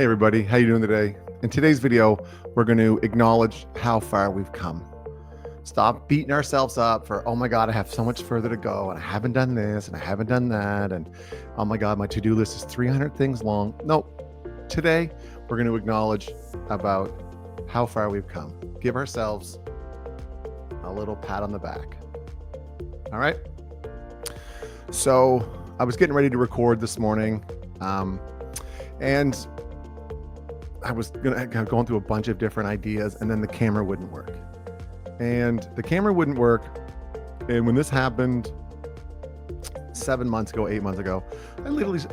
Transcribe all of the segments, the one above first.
Hey everybody, how you doing today? In today's video, we're going to acknowledge how far we've come. Stop beating ourselves up for, oh my God, I have so much further to go and I haven't done this and I haven't done that. And oh my God, my to-do list is 300 things long. No, today we're going to acknowledge about how far we've come. Give ourselves a little pat on the back. All right. So I was getting ready to record this morning. And I was going through a bunch of different ideas, and then the camera wouldn't work. And when this happened 8 months ago,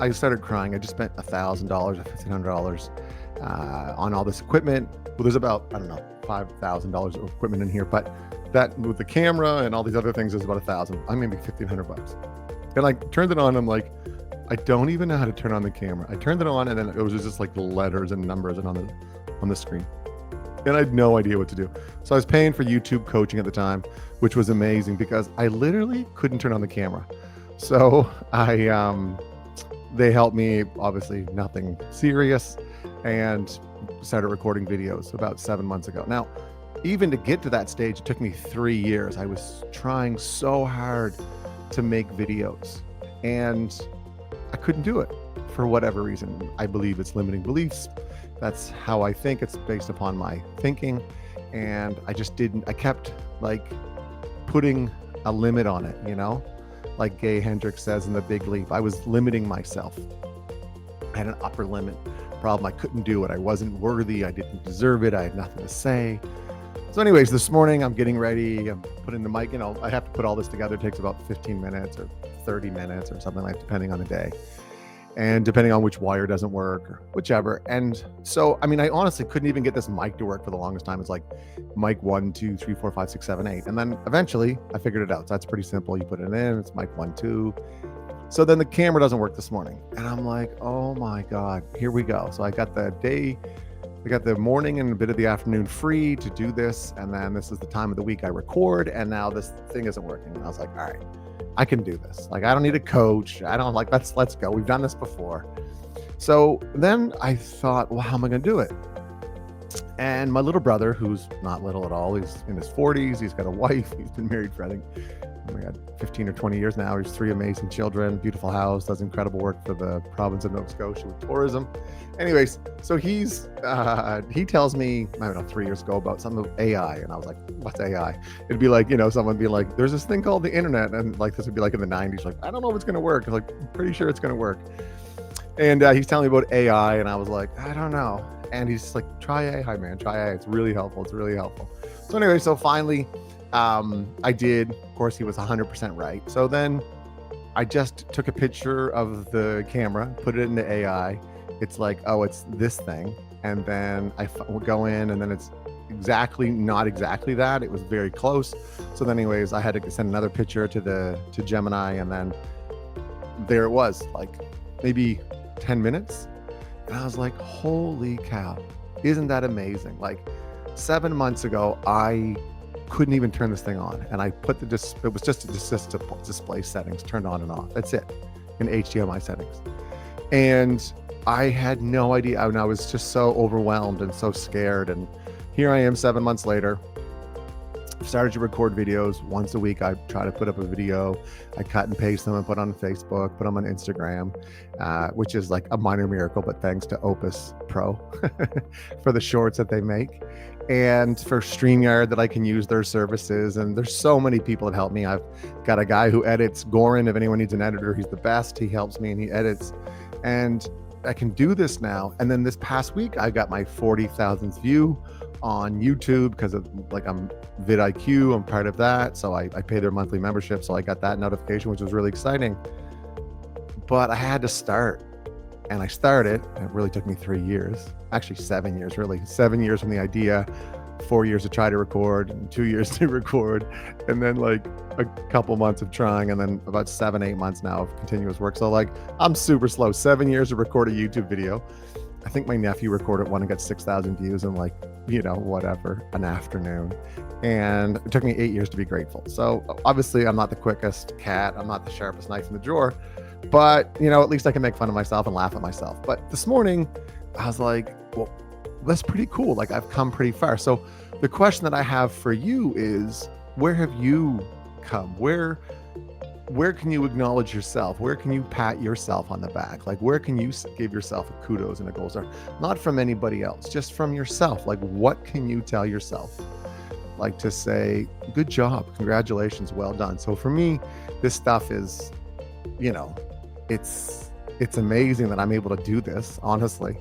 I started crying. I just spent $1,000 or $1,500 on all this equipment. Well, there's about, $5,000 of equipment in here, but that with the camera and all these other things is about $1,000, maybe $1,500. And I turned it on. I'm like, I don't even know how to turn on the camera. I turned it on and then it was just like the letters and numbers and on the screen. And I had no idea what to do. So I was paying for YouTube coaching at the time, which was amazing because I literally couldn't turn on the camera. So they helped me, obviously nothing serious, and started recording videos about 7 months ago. Now, even to get to that stage, it took me 3 years. I was trying so hard to make videos and I couldn't do it for whatever reason. I believe it's limiting beliefs. That's how I think. It's based upon my thinking. And I kept like putting a limit on it, like Gay Hendricks says in The Big Leap. I was limiting myself. I had an upper limit problem. I couldn't do it. I wasn't worthy. I didn't deserve it. I had nothing to say. So anyways, this morning I'm getting ready. I'm putting the mic, I have to put all this together. It takes about 15 minutes or 30 minutes or something like, depending on the day and depending on which wire doesn't work or whichever. And so, I honestly couldn't even get this mic to work for the longest time. It's like mic 1, 2, 3, 4, 5, 6, 7, 8. And then eventually I figured it out. So that's pretty simple. You put it in, it's mic 1, 2. So then the camera doesn't work this morning. And I'm like, oh my God, here we go. So I got the morning and a bit of the afternoon free to do this. And then this is the time of the week I record. And now this thing isn't working. And I was like, all right, I can do this. Like, I don't need a coach. Let's go. We've done this before. So then I thought, well, how am I going to do it? And my little brother, who's not little at all, he's in his 40s. He's got a wife. He's been married for, 15 or 20 years now. He's 3 amazing children, beautiful house, does incredible work for the province of Nova Scotia with tourism. Anyways, so he tells me, 3 years ago about something with AI. And I was like, what's AI? It'd be like, someone be like, there's this thing called the internet. And like, this would be like in the 90s, like, I don't know if it's going to work. I was like, I'm pretty sure it's going to work. And he's telling me about AI. And I was like, I don't know. And he's like, try AI, man, try AI. It's really helpful. So anyway, so finally, I did. Of course, he was 100% right. So then I just took a picture of the camera, put it into AI. It's like, oh, it's this thing. And then I would go in and then it's not exactly that. It was very close. So then anyways, I had to send another picture to Gemini. And then there it was, like maybe 10 minutes. And I was like, holy cow, isn't that amazing? Like 7 months ago, I couldn't even turn this thing on. And I put it was just a display settings turned on and off. That's it, in HDMI settings. And I had no idea. I was just so overwhelmed and so scared. And here I am 7 months later. I've started to record videos once a week. I try to put up a video. I cut and paste them and put on Facebook, put them on Instagram, which is like a minor miracle, but thanks to Opus Pro for the shorts that they make. And for StreamYard that I can use their services. And there's so many people that help me. I've got a guy who edits, Goran. If anyone needs an editor, he's the best. He helps me and he edits. And I can do this now. And then this past week, I got my 40,000th view on YouTube because of I'm vidIQ. I'm part of that. So I pay their monthly membership. So I got that notification, which was really exciting. But I had to start. And I started, and it really took me 3 years, actually 7 years, really 7 years from the idea, 4 years to try to record, and 2 years to record, and then like a couple months of trying, and then about 7-8 months now of continuous work. So like, I'm super slow. 7 years to record a YouTube video. I think my nephew recorded one and got 6,000 views in like, an afternoon. And it took me 8 years to be grateful. So obviously I'm not the quickest cat. I'm not the sharpest knife in the drawer. But, at least I can make fun of myself and laugh at myself. But this morning, I was like, well, that's pretty cool. Like I've come pretty far. So the question that I have for you is, where have you come? Where can you acknowledge yourself? Where can you pat yourself on the back? Like, where can you give yourself a kudos and a gold star? Not from anybody else, just from yourself. Like, what can you tell yourself? Like to say, good job, congratulations, well done. So for me, this stuff is, you know, it's amazing that I'm able to do this, honestly.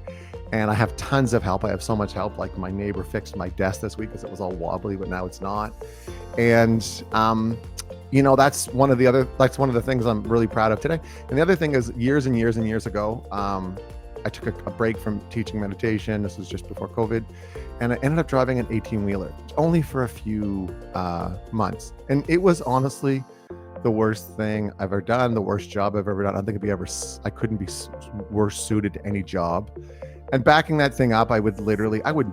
And I have tons of help. I have so much help. Like my neighbor fixed my desk this week because it was all wobbly, but now it's not. And that's one of the things I'm really proud of today. And the other thing is, years and years and years ago, I took a break from teaching meditation. This was just before COVID. And I ended up driving an 18-wheeler only for a few months. And it was honestly the worst thing I've ever done, the worst job I've ever done. I don't think I couldn't be worse suited to any job. And backing that thing up, I would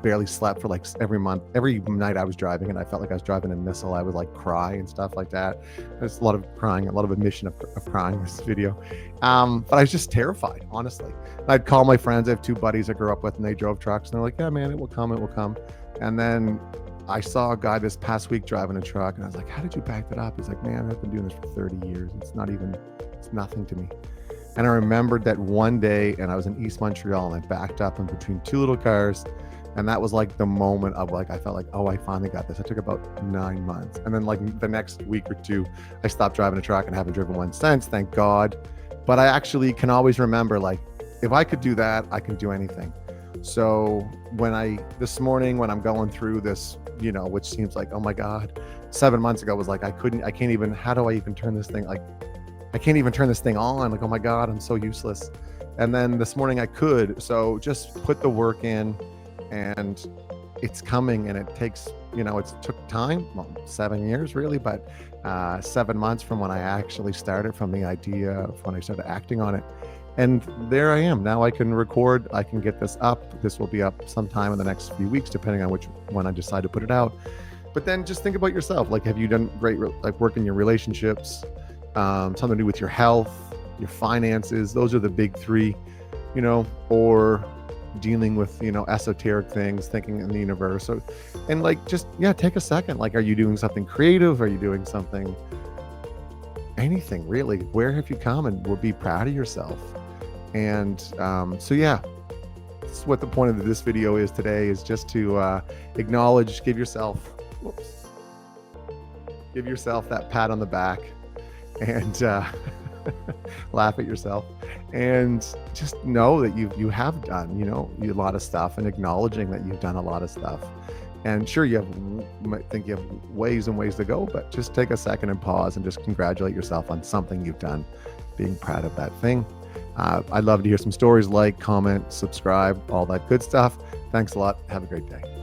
barely sleep for like every night I was driving, and I felt like I was driving a missile. I would like cry and stuff like that. There's a lot of crying, a lot of admission of crying in this video. But I was just terrified, honestly. I'd call my friends. I have two buddies I grew up with, and they drove trucks, and they're like, yeah, man, it will come. And then I saw a guy this past week driving a truck, and I was like, how did you back that up? He's like, man, I've been doing this for 30 years. It's nothing to me. And I remembered that one day, and I was in East Montreal, and I backed up in between two little cars. And that was like the moment of like, I felt like, oh, I finally got this. It took about 9 months. And then like the next week or two, I stopped driving a truck and haven't driven one since, thank God. But I actually can always remember, like, if I could do that, I can do anything. So this morning, when I'm going through this, which seems like, oh my God, 7 months ago was like, how do I even turn this thing? Like, I can't even turn this thing on. Like, oh my God, I'm so useless. And then this morning I could. So just put the work in, and it's coming, and it takes, it took time, 7 years really, but 7 months from when I actually started, from the idea of when I started acting on it. And there I am. Now I can record, I can get this up. This will be up sometime in the next few weeks, depending on when I decide to put it out. But then just think about yourself. Like, have you done great work in your relationships? Something to do with your health, your finances? Those are the big three, or dealing with, esoteric things, thinking in the universe. So, and like, just, take a second. Like, are you doing something creative? Are you doing something, anything really? Where have you come? And we'll be proud of yourself. And that's what the point of this video is today, is just to acknowledge, give yourself that pat on the back, and laugh at yourself, and just know that you have done, a lot of stuff, and acknowledging that you've done a lot of stuff. And sure, you might think you have ways and ways to go, but just take a second and pause and just congratulate yourself on something you've done, being proud of that thing. I'd love to hear some stories. Like, comment, subscribe, all that good stuff. Thanks a lot. Have a great day.